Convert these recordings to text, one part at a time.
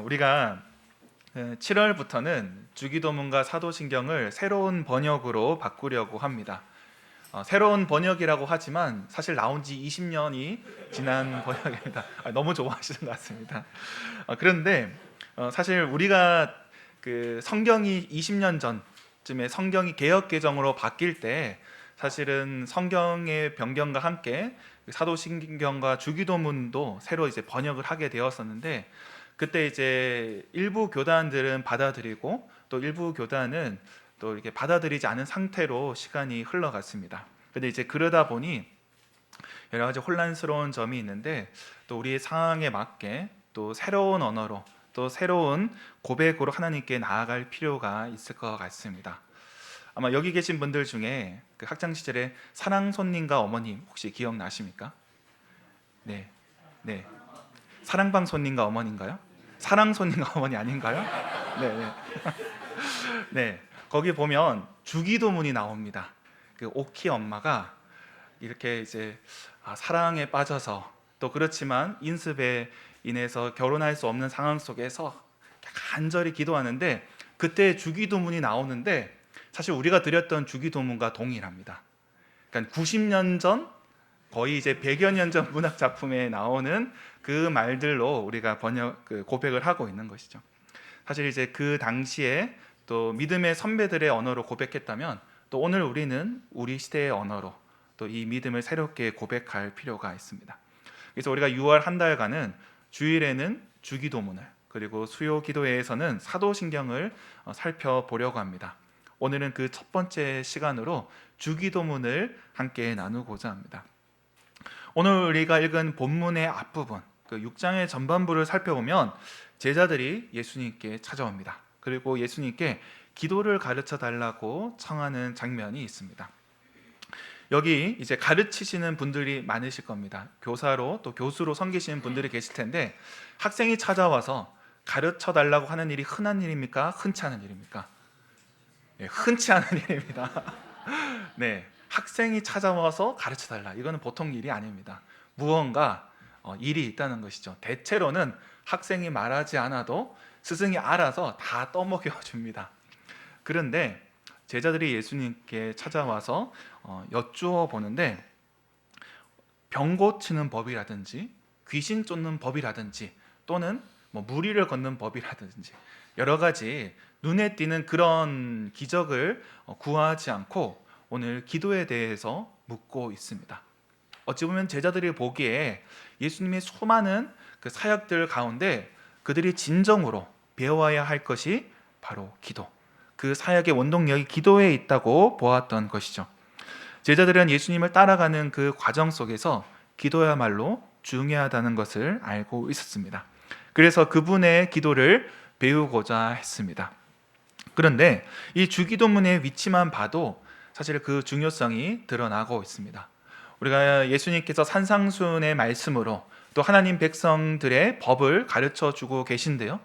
우리가 7월부터는 주기도문과 사도신경을 새로운 번역으로 바꾸려고 합니다. 새로운 번역이라고 하지만 사실 나온 지 20년이 지난 번역입니다. 너무 좋아하시는 것 같습니다. 그런데 사실 우리가 그 성경이 20년 전쯤에 성경이 개역 개정으로 바뀔 때 사실은 성경의 변경과 함께 사도신경과 주기도문도 새로 이제 번역을 하게 되었었는데, 그때 이제 일부 교단들은 받아들이고 또 일부 교단은 또 이렇게 받아들이지 않은 상태로 시간이 흘러갔습니다. 근데 이제 그러다 보니 여러 가지 혼란스러운 점이 있는데, 또 우리의 상황에 맞게 또 새로운 언어로 또 새로운 고백으로 하나님께 나아갈 필요가 있을 것 같습니다. 아마 여기 계신 분들 중에 그 학창 시절에 사랑 손님과 어머님 혹시 기억나십니까? 네, 네. 사랑방 손님과 어머니인가요? 사랑 손님과 어머니 아닌가요? 네, 네. 네. 거기 보면 주기도문이 나옵니다. 그 오키 엄마가 이렇게 이제 사랑에 빠져서 또 그렇지만 인습에 인해서 결혼할 수 없는 상황 속에서 간절히 기도하는데, 그때 주기도문이 나오는데 사실 우리가 드렸던 주기도문과 동일합니다. 그러니까 90년 전, 거의 이제 100여 년 전 문학 작품에 나오는 그 말들로 우리가 고백을 하고 있는 것이죠. 사실 이제 그 당시에 또 믿음의 선배들의 언어로 고백했다면, 또 오늘 우리는 우리 시대의 언어로 또 이 믿음을 새롭게 고백할 필요가 있습니다. 그래서 우리가 6월 한 달간은 주일에는 주기도문을, 그리고 수요 기도회에서는 사도신경을 살펴보려고 합니다. 오늘은 그 첫 번째 시간으로 주기도문을 함께 나누고자 합니다. 오늘 우리가 읽은 본문의 앞부분, 그 6장의 전반부를 살펴보면 제자들이 예수님께 찾아옵니다. 그리고 예수님께 기도를 가르쳐 달라고 청하는 장면이 있습니다. 여기 이제 가르치시는 분들이 많으실 겁니다. 교사로 또 교수로 섬기시는 분들이 계실 텐데, 학생이 찾아와서 가르쳐 달라고 하는 일이 흔한 일입니까? 흔치 않은 일입니까? 네, 흔치 않은 일입니다. 네, 학생이 찾아와서 가르쳐 달라, 이거는 보통 일이 아닙니다. 무언가 일이 있다는 것이죠. 대체로는 학생이 말하지 않아도 스승이 알아서 다 떠먹여 줍니다. 그런데 제자들이 예수님께 찾아와서 여쭈어 보는데, 병 고치는 법이라든지 귀신 쫓는 법이라든지 또는 무리를 걷는 법이라든지 여러 가지 눈에 띄는 그런 기적을 구하지 않고 오늘 기도에 대해서 묻고 있습니다. 어찌 보면 제자들이 보기에 예수님의 수많은 그 사역들 가운데 그들이 진정으로 배워야 할 것이 바로 기도, 그 사역의 원동력이 기도에 있다고 보았던 것이죠. 제자들은 예수님을 따라가는 그 과정 속에서 기도야말로 중요하다는 것을 알고 있었습니다. 그래서 그분의 기도를 배우고자 했습니다. 그런데 이 주기도문의 위치만 봐도 사실 그 중요성이 드러나고 있습니다. 우리가 예수님께서 산상수훈의 말씀으로 또 하나님 백성들의 법을 가르쳐 주고 계신데요,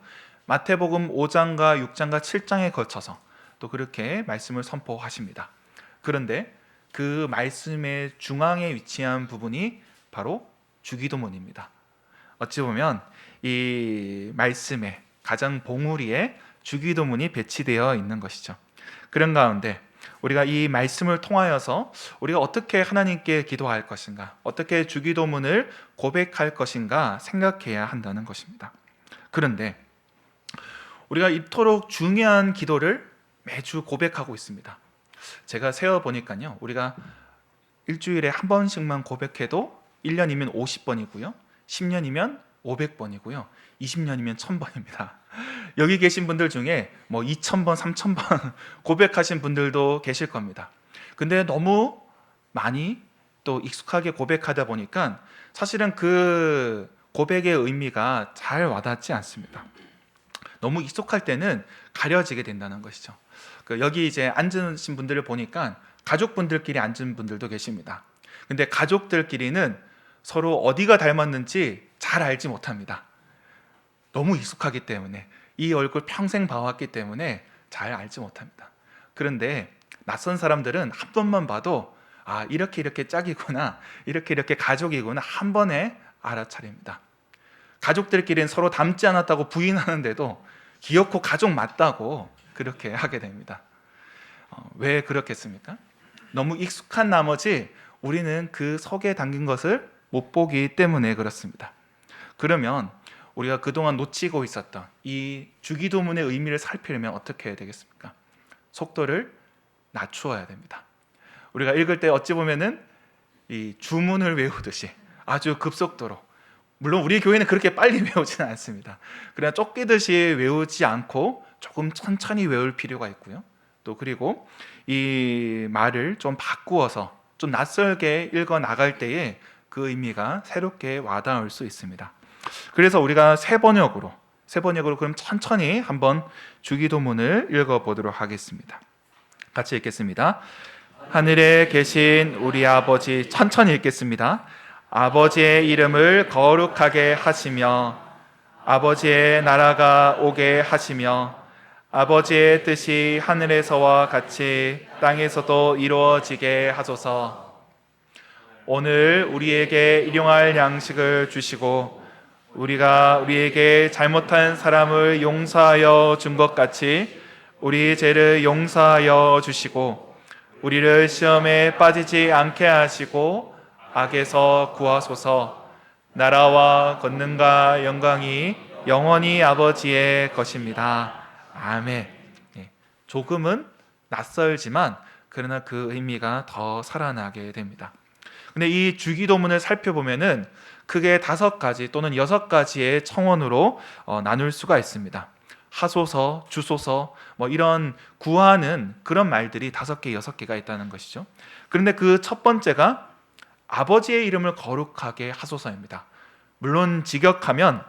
마태복음 5장과 6장과 7장에 거쳐서 또 그렇게 말씀을 선포하십니다. 그런데 그 말씀의 중앙에 위치한 부분이 바로 주기도문입니다. 어찌 보면 이 말씀의 가장 봉우리에 주기도문이 배치되어 있는 것이죠. 그런 가운데 우리가 이 말씀을 통하여서 우리가 어떻게 하나님께 기도할 것인가, 어떻게 주기도문을 고백할 것인가 생각해야 한다는 것입니다. 그런데 우리가 이토록 중요한 기도를 매주 고백하고 있습니다. 제가 세어보니까요, 우리가 일주일에 한 번씩만 고백해도 1년이면 50번이고요 10년이면 500번이고요 20년이면 1000번입니다. 여기 계신 분들 중에 2000번, 3000번 고백하신 분들도 계실 겁니다. 근데 너무 많이 또 익숙하게 고백하다 보니까 사실은 그 고백의 의미가 잘 와닿지 않습니다. 너무 익숙할 때는 가려지게 된다는 것이죠. 여기 이제 앉으신 분들을 보니까 가족분들끼리 앉은 분들도 계십니다. 근데 가족들끼리는 서로 어디가 닮았는지 잘 알지 못합니다. 너무 익숙하기 때문에, 이 얼굴 평생 봐왔기 때문에 잘 알지 못합니다. 그런데 낯선 사람들은 한 번만 봐도 이렇게 짝이구나, 이렇게 가족이구나 한 번에 알아차립니다. 가족들끼리는 서로 닮지 않았다고 부인하는데도 기어코 가족 맞다고 그렇게 하게 됩니다. 왜 그렇겠습니까? 너무 익숙한 나머지 우리는 그 속에 담긴 것을 못 보기 때문에 그렇습니다. 그러면 우리가 그동안 놓치고 있었던 이 주기도문의 의미를 살피려면 어떻게 해야 되겠습니까? 속도를 낮추어야 됩니다. 우리가 읽을 때 어찌 보면은 이 주문을 외우듯이 아주 급속도로, 물론 우리 교회는 그렇게 빨리 외우지는 않습니다. 그냥 쫓기듯이 외우지 않고 조금 천천히 외울 필요가 있고요. 또 그리고 이 말을 좀 바꾸어서 좀 낯설게 읽어 나갈 때에 그 의미가 새롭게 와닿을 수 있습니다. 그래서 우리가 새 번역으로 그럼 천천히 한번 주기도문을 읽어보도록 하겠습니다. 같이 읽겠습니다. 하늘에 계신 우리 아버지, 천천히 읽겠습니다. 아버지의 이름을 거룩하게 하시며 아버지의 나라가 오게 하시며 아버지의 뜻이 하늘에서와 같이 땅에서도 이루어지게 하소서. 오늘 우리에게 일용할 양식을 주시고 우리가 우리에게 잘못한 사람을 용서하여 준 것 같이 우리 죄를 용서하여 주시고 우리를 시험에 빠지지 않게 하시고 악에서 구하소서. 나라와 권능과 영광이 영원히 아버지의 것입니다. 아멘. 조금은 낯설지만 그러나 그 의미가 더 살아나게 됩니다. 근데 이 주기도문을 살펴보면은 크게 5가지 또는 6가지의 청원으로 나눌 수가 있습니다. 하소서, 주소서, 이런 구하는 그런 말들이 5개, 6개가 있다는 것이죠. 그런데 그 첫 번째가 아버지의 이름을 거룩하게 하소서입니다. 물론 직역하면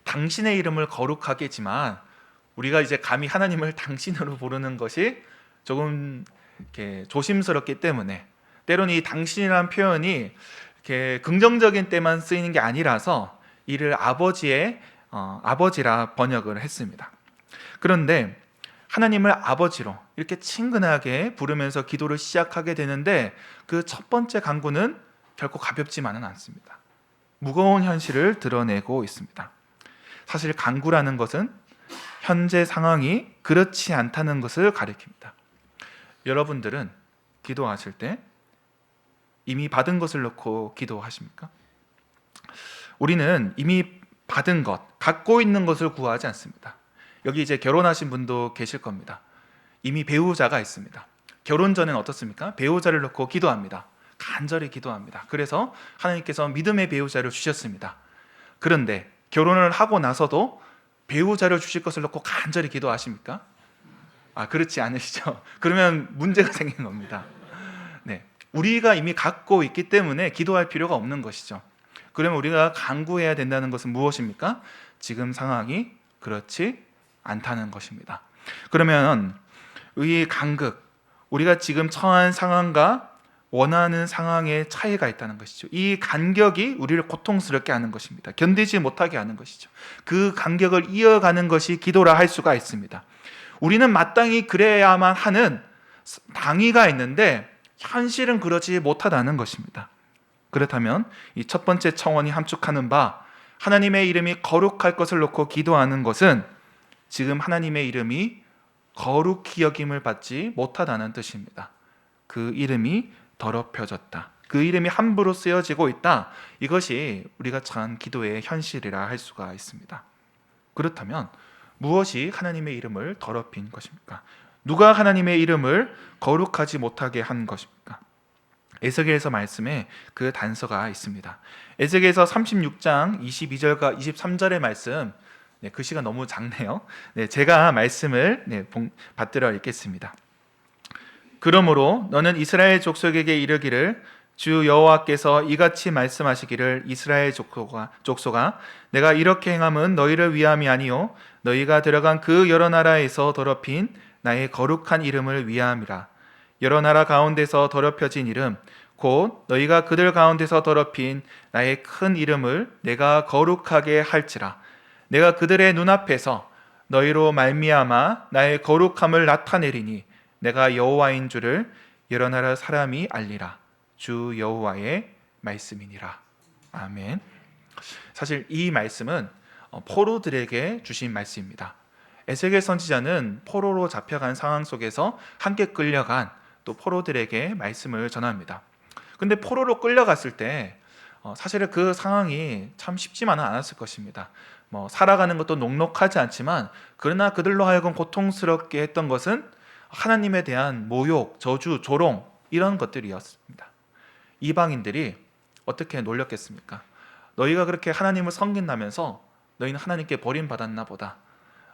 당신의 이름을 거룩하게지만 우리가 이제 감히 하나님을 당신으로 부르는 것이 조금 이렇게 조심스럽기 때문에 때로는 이 당신이라는 표현이 이렇게 긍정적인 때만 쓰이는 게 아니라서 이를 아버지라 번역을 했습니다. 그런데 하나님을 아버지로 이렇게 친근하게 부르면서 기도를 시작하게 되는데 그 첫 번째 간구는 결코 가볍지만은 않습니다. 무거운 현실을 드러내고 있습니다. 사실 간구라는 것은 현재 상황이 그렇지 않다는 것을 가리킵니다. 여러분들은 기도하실 때 이미 받은 것을 놓고 기도하십니까? 우리는 이미 받은 것, 갖고 있는 것을 구하지 않습니다. 여기 이제 결혼하신 분도 계실 겁니다. 이미 배우자가 있습니다. 결혼 전에는 어떻습니까? 배우자를 놓고 기도합니다. 간절히 기도합니다. 그래서 하나님께서 믿음의 배우자를 주셨습니다. 그런데 결혼을 하고 나서도 배우자를 주실 것을 놓고 간절히 기도하십니까? 그렇지 않으시죠? 그러면 문제가 생긴 겁니다. 네, 우리가 이미 갖고 있기 때문에 기도할 필요가 없는 것이죠. 그러면 우리가 간구해야 된다는 것은 무엇입니까? 지금 상황이 그렇지 않다는 것입니다. 그러면 이 간극, 우리가 지금 처한 상황과 원하는 상황의 차이가 있다는 것이죠. 이 간격이 우리를 고통스럽게 하는 것입니다. 견디지 못하게 하는 것이죠. 그 간격을 이어가는 것이 기도라 할 수가 있습니다. 우리는 마땅히 그래야만 하는 당위가 있는데 현실은 그러지 못하다는 것입니다. 그렇다면 이 첫 번째 청원이 함축하는 바, 하나님의 이름이 거룩할 것을 놓고 기도하는 것은 지금 하나님의 이름이 거룩히 여김을 받지 못하다는 뜻입니다. 그 이름이 더럽혀졌다, 그 이름이 함부로 쓰여지고 있다, 이것이 우리가 처한 기도의 현실이라 할 수가 있습니다. 그렇다면 무엇이 하나님의 이름을 더럽힌 것입니까? 누가 하나님의 이름을 거룩하지 못하게 한 것입니까? 에스겔서 말씀에 그 단서가 있습니다. 에스겔서 36장 22절과 23절의 말씀, 글씨가 너무 작네요. 제가 말씀을 받들어 읽겠습니다. 그러므로 너는 이스라엘 족속에게 이르기를, 주 여호와께서 이같이 말씀하시기를, 이스라엘 족속아 내가 이렇게 행함은 너희를 위함이 아니요 너희가 들어간 그 여러 나라에서 더럽힌 나의 거룩한 이름을 위함이라. 여러 나라 가운데서 더럽혀진 이름 곧 너희가 그들 가운데서 더럽힌 나의 큰 이름을 내가 거룩하게 할지라. 내가 그들의 눈앞에서 너희로 말미암아 나의 거룩함을 나타내리니 내가 여호와인 줄을 여러 나라 사람이 알리라. 주 여호와의 말씀이니라. 아멘. 사실 이 말씀은 포로들에게 주신 말씀입니다. 에스겔 선지자는 포로로 잡혀간 상황 속에서 함께 끌려간 또 포로들에게 말씀을 전합니다. 근데 포로로 끌려갔을 때 사실은 그 상황이 참 쉽지만은 않았을 것입니다. 살아가는 것도 녹록하지 않지만 그러나 그들로 하여금 고통스럽게 했던 것은 하나님에 대한 모욕, 저주, 조롱 이런 것들이었습니다. 이방인들이 어떻게 놀렸겠습니까? 너희가 그렇게 하나님을 섬긴다면서 너희는 하나님께 버림받았나 보다.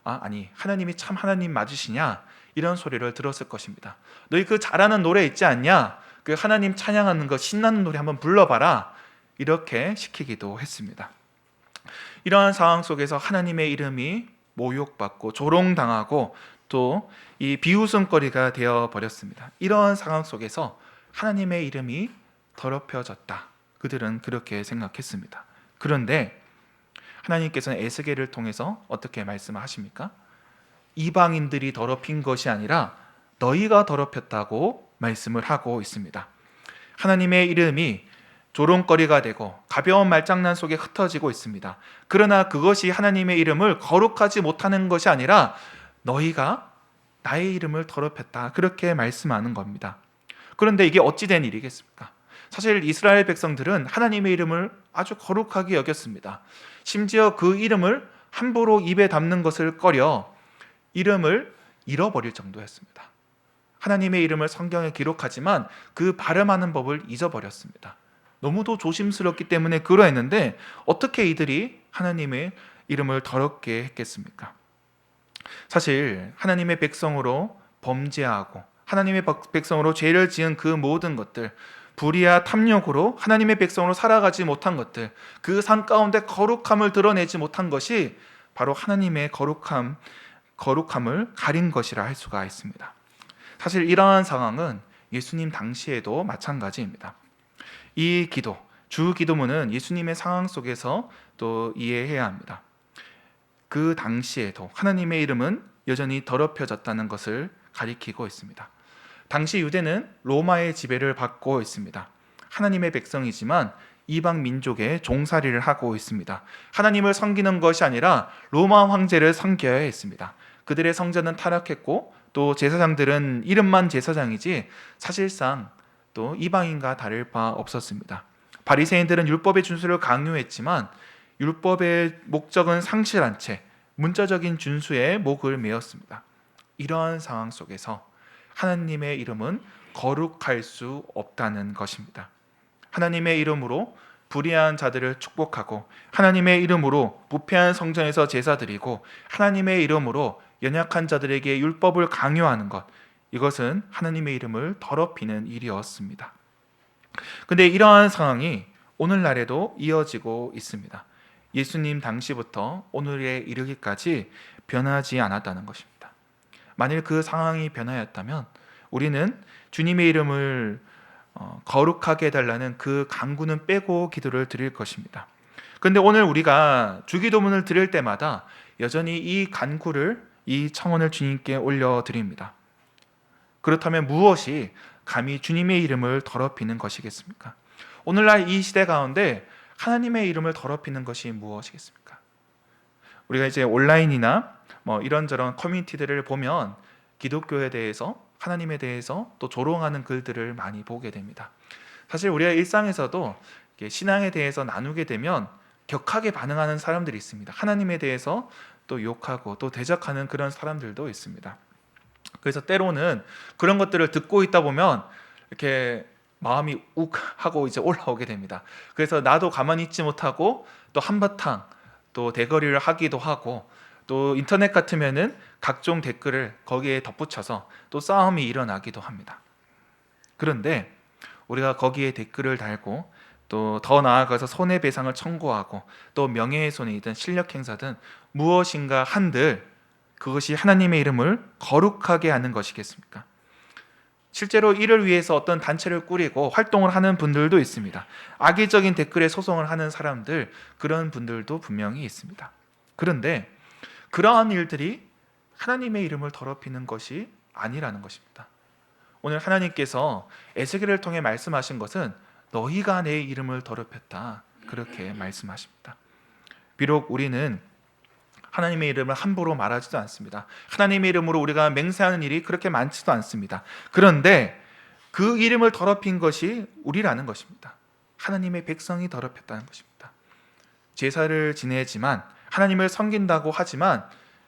아니 하나님이 참 하나님 맞으시냐? 이런 소리를 들었을 것입니다. 너희 그 잘하는 노래 있지 않냐? 그 하나님 찬양하는 거 신나는 노래 한번 불러봐라. 이렇게 시키기도 했습니다. 이러한 상황 속에서 하나님의 이름이 모욕받고 조롱당하고 또 이 비웃음거리가 되어 버렸습니다. 이러한 상황 속에서 하나님의 이름이 더럽혀졌다. 그들은 그렇게 생각했습니다. 그런데 하나님께서는 에스겔을 통해서 어떻게 말씀하십니까? 이방인들이 더럽힌 것이 아니라 너희가 더럽혔다고 말씀을 하고 있습니다. 하나님의 이름이 조롱거리가 되고 가벼운 말장난 속에 흩어지고 있습니다. 그러나 그것이 하나님의 이름을 거룩하지 못하는 것이 아니라 너희가 나의 이름을 더럽혔다. 그렇게 말씀하는 겁니다. 그런데 이게 어찌 된 일이겠습니까? 사실 이스라엘 백성들은 하나님의 이름을 아주 거룩하게 여겼습니다. 심지어 그 이름을 함부로 입에 담는 것을 꺼려 이름을 잃어버릴 정도였습니다. 하나님의 이름을 성경에 기록하지만 그 발음하는 법을 잊어버렸습니다. 너무도 조심스럽기 때문에 그러했는데 어떻게 이들이 하나님의 이름을 더럽게 했겠습니까? 사실 하나님의 백성으로 범죄하고 하나님의 백성으로 죄를 지은 그 모든 것들, 불의와 탐욕으로 하나님의 백성으로 살아가지 못한 것들, 그 산 가운데 거룩함을 드러내지 못한 것이 바로 하나님의 거룩함을 가린 것이라 할 수가 있습니다. 사실 이러한 상황은 예수님 당시에도 마찬가지입니다. 이 기도, 주 기도문은 예수님의 상황 속에서 또 이해해야 합니다. 그 당시에도 하나님의 이름은 여전히 더럽혀졌다는 것을 가리키고 있습니다. 당시 유대는 로마의 지배를 받고 있습니다. 하나님의 백성이지만 이방 민족의 종살이를 하고 있습니다. 하나님을 섬기는 것이 아니라 로마 황제를 섬겨야 했습니다. 그들의 성전은 타락했고 또 제사장들은 이름만 제사장이지 사실상 또 이방인과 다를 바 없었습니다. 바리새인들은 율법의 준수를 강요했지만 율법의 목적은 상실한 채 문자적인 준수에 목을 메었습니다. 이러한 상황 속에서 하나님의 이름은 거룩할 수 없다는 것입니다. 하나님의 이름으로 불의한 자들을 축복하고 하나님의 이름으로 부패한 성전에서 제사 드리고 하나님의 이름으로 연약한 자들에게 율법을 강요하는 것, 이것은 하나님의 이름을 더럽히는 일이었습니다. 그런데 이러한 상황이 오늘날에도 이어지고 있습니다. 예수님 당시부터 오늘에 이르기까지 변하지 않았다는 것입니다. 만일 그 상황이 변하였다면 우리는 주님의 이름을 거룩하게 해달라는 그 간구는 빼고 기도를 드릴 것입니다. 그런데 오늘 우리가 주기도문을 드릴 때마다 여전히 이 간구를, 이 청원을 주님께 올려드립니다. 그렇다면 무엇이 감히 주님의 이름을 더럽히는 것이겠습니까? 오늘날 이 시대 가운데 하나님의 이름을 더럽히는 것이 무엇이겠습니까? 우리가 이제 온라인이나 이런저런 커뮤니티들을 보면 기독교에 대해서, 하나님에 대해서 또 조롱하는 글들을 많이 보게 됩니다. 사실 우리가 일상에서도 신앙에 대해서 나누게 되면 격하게 반응하는 사람들이 있습니다. 하나님에 대해서 또 욕하고 또 대적하는 그런 사람들도 있습니다. 그래서 때로는 그런 것들을 듣고 있다 보면 이렇게 마음이 욱 하고 이제 올라오게 됩니다. 그래서 나도 가만히 있지 못하고 또 한바탕 또 대거리를 하기도 하고 또 인터넷 같으면은 각종 댓글을 거기에 덧붙여서 또 싸움이 일어나기도 합니다. 그런데 우리가 거기에 댓글을 달고 또 더 나아가서 손해배상을 청구하고 또 명예훼손이든 실력행사든 무엇인가 한들 그것이 하나님의 이름을 거룩하게 하는 것이겠습니까? 실제로 이를 위해서 어떤 단체를 꾸리고 활동을 하는 분들도 있습니다. 악의적인 댓글에 소송을 하는 사람들, 그런 분들도 분명히 있습니다. 그런데 그러한 일들이 하나님의 이름을 더럽히는 것이 아니라는 것입니다. 오늘 하나님께서 에스겔을 통해 말씀하신 것은 너희가 내 이름을 더럽혔다. 그렇게 말씀하십니다. 비록 우리는 하나님의 이름을 함부로 말하지도 않습니다. 하나님의 이름으로 우리가 맹세하는 일이 그렇게 많지도 않습니다. 그런데 그 이름을 더럽힌 것이 우리라는 것입니다. 하나님의 백성이 더럽혔다는 것입니다. 제사를 지내지만 하나님을 섬긴다고 하지만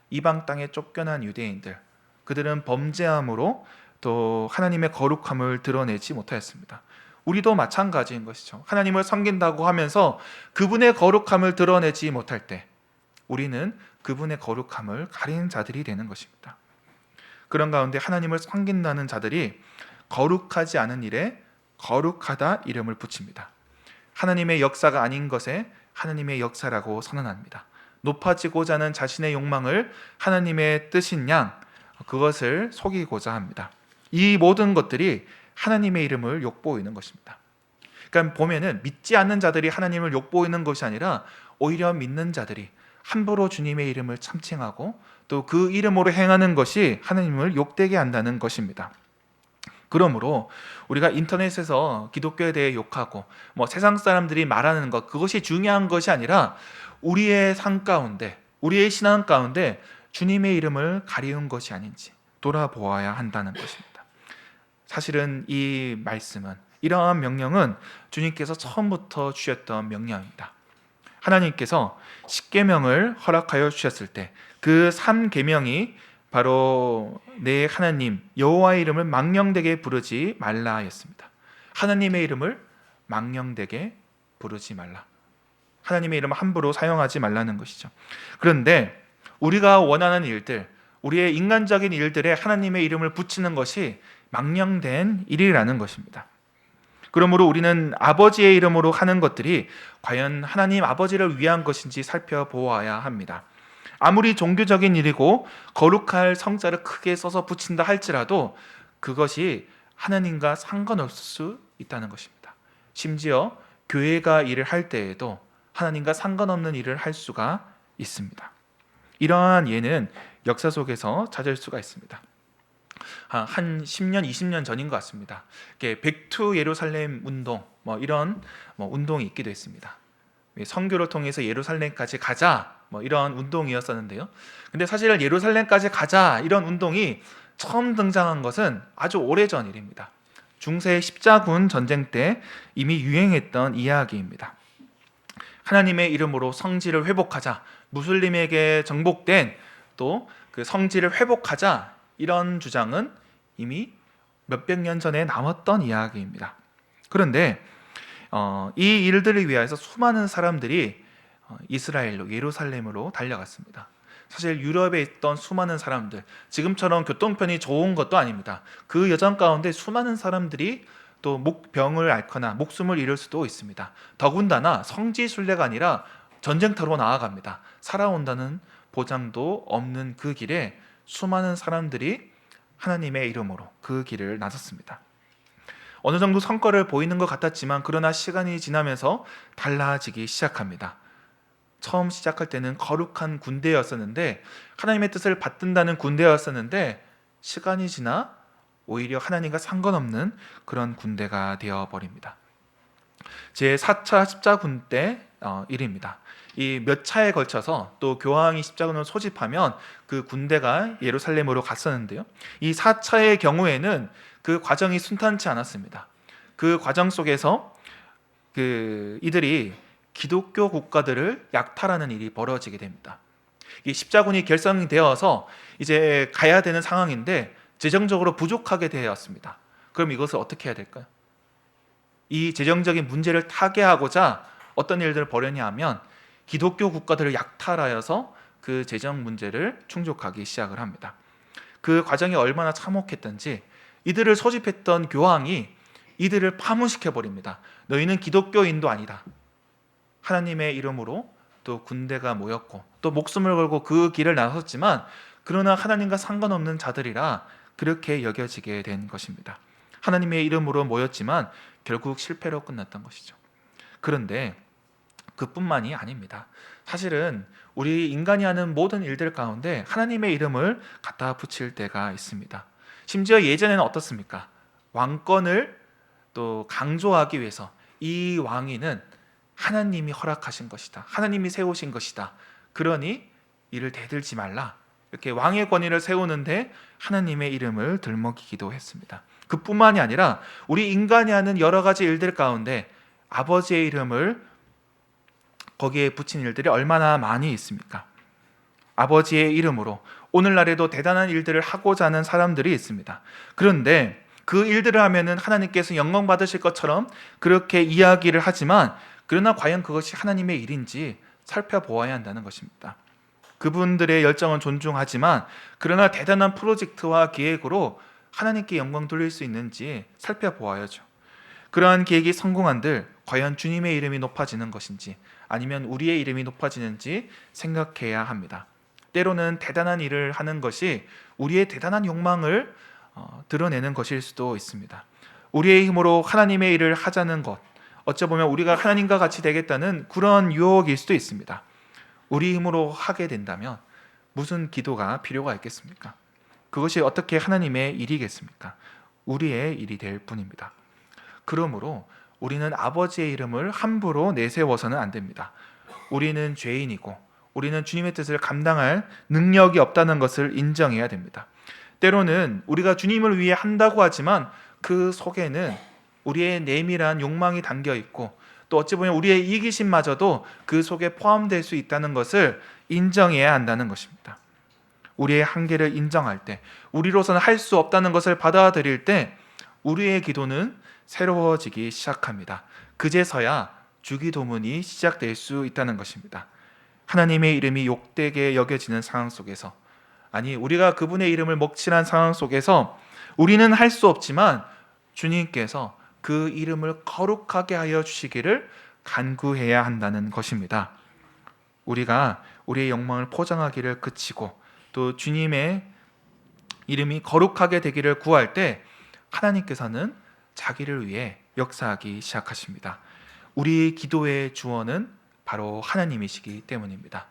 이방 땅에 쫓겨난 유대인들, 그들은 범죄함으로 또 하나님의 거룩함을 드러내지 못하였습니다. 우리도 마찬가지인 것이죠. 하나님을 섬긴다고 하면서 그분의 거룩함을 드러내지 못할 때 우리는 그분의 거룩함을 가리는 자들이 되는 것입니다. 그런 가운데 하나님을 섬긴다는 자들이 거룩하지 않은 일에 거룩하다 이름을 붙입니다. 하나님의 역사가 아닌 것에 하나님의 역사라고 선언합니다. 높아지고자 하는 자신의 욕망을 하나님의 뜻인 양 그것을 속이고자 합니다. 이 모든 것들이 하나님의 이름을 욕보이는 것입니다. 그러니까 보면은 믿지 않는 자들이 하나님을 욕보이는 것이 아니라 오히려 믿는 자들이 함부로 주님의 이름을 참칭하고 또 그 이름으로 행하는 것이 하나님을 욕되게 한다는 것입니다. 그러므로 우리가 인터넷에서 기독교에 대해 욕하고 세상 사람들이 말하는 것 그것이 중요한 것이 아니라 우리의 삶 가운데 우리의 신앙 가운데 주님의 이름을 가리운 것이 아닌지 돌아보아야 한다는 것입니다. 사실은 이 말씀은 이러한 명령은 주님께서 처음부터 주셨던 명령입니다. 하나님께서 십계명을 허락하여 주셨을 때 그 3계명이 바로 내 하나님 여호와의 이름을 망령되게 부르지 말라 하였습니다. 하나님의 이름을 망령되게 부르지 말라. 하나님의 이름을 함부로 사용하지 말라는 것이죠. 그런데 우리가 원하는 일들, 우리의 인간적인 일들에 하나님의 이름을 붙이는 것이 망령된 일이라는 것입니다. 그러므로 우리는 아버지의 이름으로 하는 것들이 과연 하나님 아버지를 위한 것인지 살펴보아야 합니다. 아무리 종교적인 일이고 거룩할 성자를 크게 써서 붙인다 할지라도 그것이 하나님과 상관없을 수 있다는 것입니다. 심지어 교회가 일을 할 때에도 하나님과 상관없는 일을 할 수가 있습니다. 이러한 예는 역사 속에서 찾을 수가 있습니다. 한 10년, 20년 전인 것 같습니다. 백투 예루살렘 운동, 이런 운동이 있기도 했습니다. 선교를 통해서 예루살렘까지 가자, 이런 운동이었었는데요. 근데 사실 예루살렘까지 가자 이런 운동이 처음 등장한 것은 아주 오래전 일입니다. 중세 십자군 전쟁 때 이미 유행했던 이야기입니다. 하나님의 이름으로 성지를 회복하자, 무슬림에게 정복된 또 그 성지를 회복하자 이런 주장은 이미 몇백 년 전에 나왔던 이야기입니다. 그런데 이 일들을 위해서 수많은 사람들이 이스라엘로 예루살렘으로 달려갔습니다. 사실 유럽에 있던 수많은 사람들, 지금처럼 교통편이 좋은 것도 아닙니다. 그 여정 가운데 수많은 사람들이 또 병을 앓거나 목숨을 잃을 수도 있습니다. 더군다나 성지 순례가 아니라 전쟁터로 나아갑니다. 살아온다는 보장도 없는 그 길에 수많은 사람들이 하나님의 이름으로 그 길을 나섰습니다. 어느 정도 성과를 보이는 것 같았지만 그러나 시간이 지나면서 달라지기 시작합니다. 처음 시작할 때는 거룩한 군대였었는데 하나님의 뜻을 받든다는 군대였었는데 시간이 지나 오히려 하나님과 상관없는 그런 군대가 되어버립니다. 제4차 십자군 때 일입니다. 이 몇 차에 걸쳐서 또 교황이 십자군을 소집하면 그 군대가 예루살렘으로 갔었는데요. 이 4차의 경우에는 그 과정이 순탄치 않았습니다. 그 과정 속에서 이들이 기독교 국가들을 약탈하는 일이 벌어지게 됩니다. 이 십자군이 결성되어서 이제 가야 되는 상황인데 재정적으로 부족하게 되었습니다. 그럼 이것을 어떻게 해야 될까요? 이 재정적인 문제를 타개하고자 어떤 일들을 벌였냐 하면 기독교 국가들을 약탈하여서 그 재정 문제를 충족하기 시작을 합니다. 그 과정이 얼마나 참혹했던지 이들을 소집했던 교황이 이들을 파문시켜 버립니다. 너희는 기독교인도 아니다. 하나님의 이름으로 또 군대가 모였고 또 목숨을 걸고 그 길을 나섰지만 그러나 하나님과 상관없는 자들이라 그렇게 여겨지게 된 것입니다. 하나님의 이름으로 모였지만 결국 실패로 끝났던 것이죠. 그런데 그뿐만이 아닙니다. 사실은 우리 인간이 하는 모든 일들 가운데 하나님의 이름을 갖다 붙일 때가 있습니다. 심지어 예전에는 어떻습니까? 왕권을 또 강조하기 위해서 이 왕위는 하나님이 허락하신 것이다. 하나님이 세우신 것이다. 그러니 이를 대들지 말라. 이렇게 왕의 권위를 세우는데 하나님의 이름을 들먹이기도 했습니다. 그뿐만이 아니라 우리 인간이 하는 여러 가지 일들 가운데 아버지의 이름을 거기에 붙인 일들이 얼마나 많이 있습니까? 아버지의 이름으로 오늘날에도 대단한 일들을 하고자 하는 사람들이 있습니다. 그런데 그 일들을 하면은 하나님께서 영광 받으실 것처럼 그렇게 이야기를 하지만, 그러나 과연 그것이 하나님의 일인지 살펴보아야 한다는 것입니다. 그분들의 열정은 존중하지만 그러나 대단한 프로젝트와 계획으로 하나님께 영광 돌릴 수 있는지 살펴보아야죠. 그러한 계획이 성공한들 과연 주님의 이름이 높아지는 것인지 아니면 우리의 이름이 높아지는지 생각해야 합니다. 때로는 대단한 일을 하는 것이 우리의 대단한 욕망을 드러내는 것일 수도 있습니다. 우리의 힘으로 하나님의 일을 하자는 것, 어찌 보면 우리가 하나님과 같이 되겠다는 그런 유혹일 수도 있습니다. 우리 힘으로 하게 된다면 무슨 기도가 필요가 있겠습니까? 그것이 어떻게 하나님의 일이겠습니까? 우리의 일이 될 뿐입니다. 그러므로 우리는 아버지의 이름을 함부로 내세워서는 안 됩니다. 우리는 죄인이고 우리는 주님의 뜻을 감당할 능력이 없다는 것을 인정해야 됩니다. 때로는 우리가 주님을 위해 한다고 하지만 그 속에는 우리의 내밀한 욕망이 담겨 있고 또 어찌 보면 우리의 이기심마저도 그 속에 포함될 수 있다는 것을 인정해야 한다는 것입니다. 우리의 한계를 인정할 때, 우리로서는 할 수 없다는 것을 받아들일 때 우리의 기도는 새로워지기 시작합니다. 그제서야 주기도문이 시작될 수 있다는 것입니다. 하나님의 이름이 욕되게 여겨지는 상황 속에서, 아니 우리가 그분의 이름을 먹칠한 상황 속에서 우리는 할 수 없지만 주님께서 그 이름을 거룩하게 하여 주시기를 간구해야 한다는 것입니다. 우리가 우리의 욕망을 포장하기를 그치고 또 주님의 이름이 거룩하게 되기를 구할 때 하나님께서는 자기를 위해 역사하기 시작하십니다. 우리 기도의 주어는 바로 하나님이시기 때문입니다.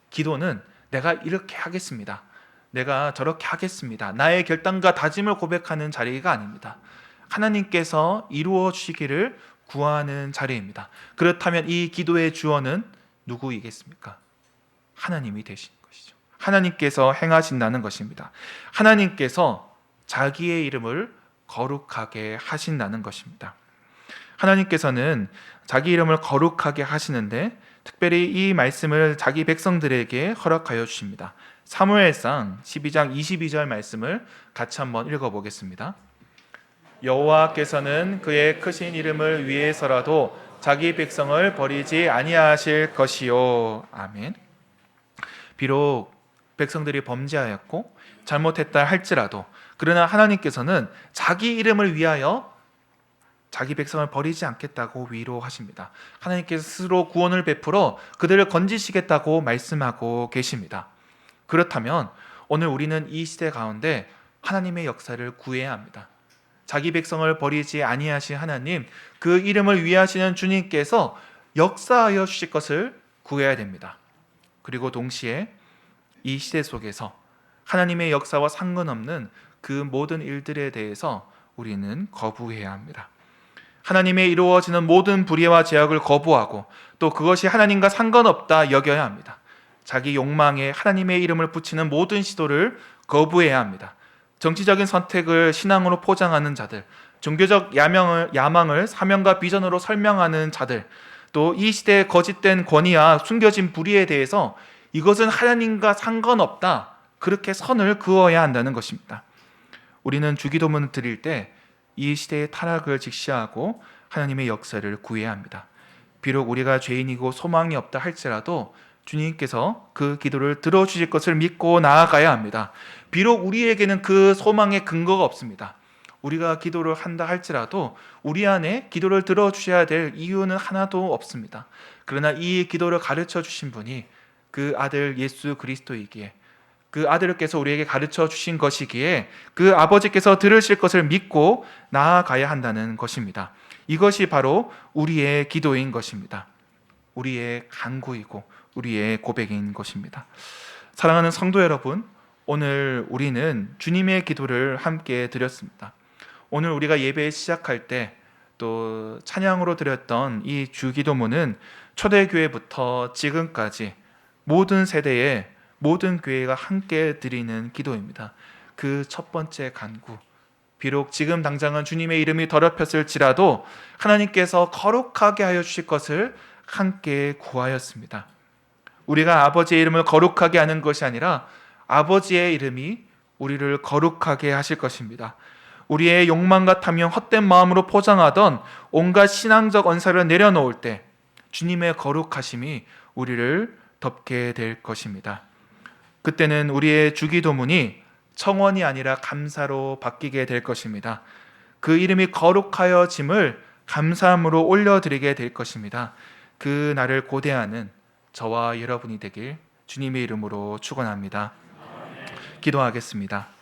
기도는 내가 이렇게 하겠습니다, 내가 저렇게 하겠습니다, 나의 결단과 다짐을 고백하는 자리가 아닙니다. 하나님께서 이루어 주시기를 구하는 자리입니다. 그렇다면 이 기도의 주어는 누구이겠습니까? 하나님이 되신 것이죠. 하나님께서 행하신다는 것입니다. 하나님께서 자기의 이름을 거룩하게 하신다는 것입니다. 하나님께서는 자기 이름을 거룩하게 하시는데 특별히 이 말씀을 자기 백성들에게 허락하여 주십니다. 사무엘상 12장 22절 말씀을 같이 한번 읽어보겠습니다. 여호와께서는 그의 크신 이름을 위해서라도 자기 백성을 버리지 아니하실 것이요. 아멘. 비록 백성들이 범죄하였고 잘못했다 할지라도 그러나 하나님께서는 자기 이름을 위하여 자기 백성을 버리지 않겠다고 위로하십니다. 하나님께서 스스로 구원을 베풀어 그들을 건지시겠다고 말씀하고 계십니다. 그렇다면 오늘 우리는 이 시대 가운데 하나님의 역사를 구해야 합니다. 자기 백성을 버리지 아니하신 하나님, 그 이름을 위하시는 주님께서 역사하여 주실 것을 구해야 됩니다. 그리고 동시에 이 시대 속에서 하나님의 역사와 상관없는 그 모든 일들에 대해서 우리는 거부해야 합니다. 하나님의 이루어지는 모든 불의와 죄악을 거부하고 또 그것이 하나님과 상관없다 여겨야 합니다. 자기 욕망에 하나님의 이름을 붙이는 모든 시도를 거부해야 합니다. 정치적인 선택을 신앙으로 포장하는 자들, 종교적 야망을 사명과 비전으로 설명하는 자들, 또 이 시대의 거짓된 권위와 숨겨진 불의에 대해서 이것은 하나님과 상관없다, 그렇게 선을 그어야 한다는 것입니다. 우리는 주기도문을 드릴 때 이 시대의 타락을 직시하고 하나님의 역사를 구해야 합니다. 비록 우리가 죄인이고 소망이 없다 할지라도 주님께서 그 기도를 들어주실 것을 믿고 나아가야 합니다. 비록 우리에게는 그 소망의 근거가 없습니다. 우리가 기도를 한다 할지라도 우리 안에 기도를 들어주셔야 될 이유는 하나도 없습니다. 그러나 이 기도를 가르쳐 주신 분이 그 아들 예수 그리스도이기에, 그 아들께서 우리에게 가르쳐 주신 것이기에 그 아버지께서 들으실 것을 믿고 나아가야 한다는 것입니다. 이것이 바로 우리의 기도인 것입니다. 우리의 간구이고 우리의 고백인 것입니다. 사랑하는 성도 여러분, 오늘 우리는 주님의 기도를 함께 드렸습니다. 오늘 우리가 예배 시작할 때 또 찬양으로 드렸던 이 주기도문은 초대교회부터 지금까지 모든 세대에 모든 교회가 함께 드리는 기도입니다. 그 첫 번째 간구, 비록 지금 당장은 주님의 이름이 더럽혔을지라도 하나님께서 거룩하게 하여 주실 것을 함께 구하였습니다. 우리가 아버지의 이름을 거룩하게 하는 것이 아니라 아버지의 이름이 우리를 거룩하게 하실 것입니다. 우리의 욕망과 탐욕, 헛된 마음으로 포장하던 온갖 신앙적 언사를 내려놓을 때 주님의 거룩하심이 우리를 덮게 될 것입니다. 그때는 우리의 주기도문이 청원이 아니라 감사로 바뀌게 될 것입니다. 그 이름이 거룩하여짐을 감사함으로 올려드리게 될 것입니다. 그 날을 고대하는 저와 여러분이 되길 주님의 이름으로 축원합니다. 기도하겠습니다.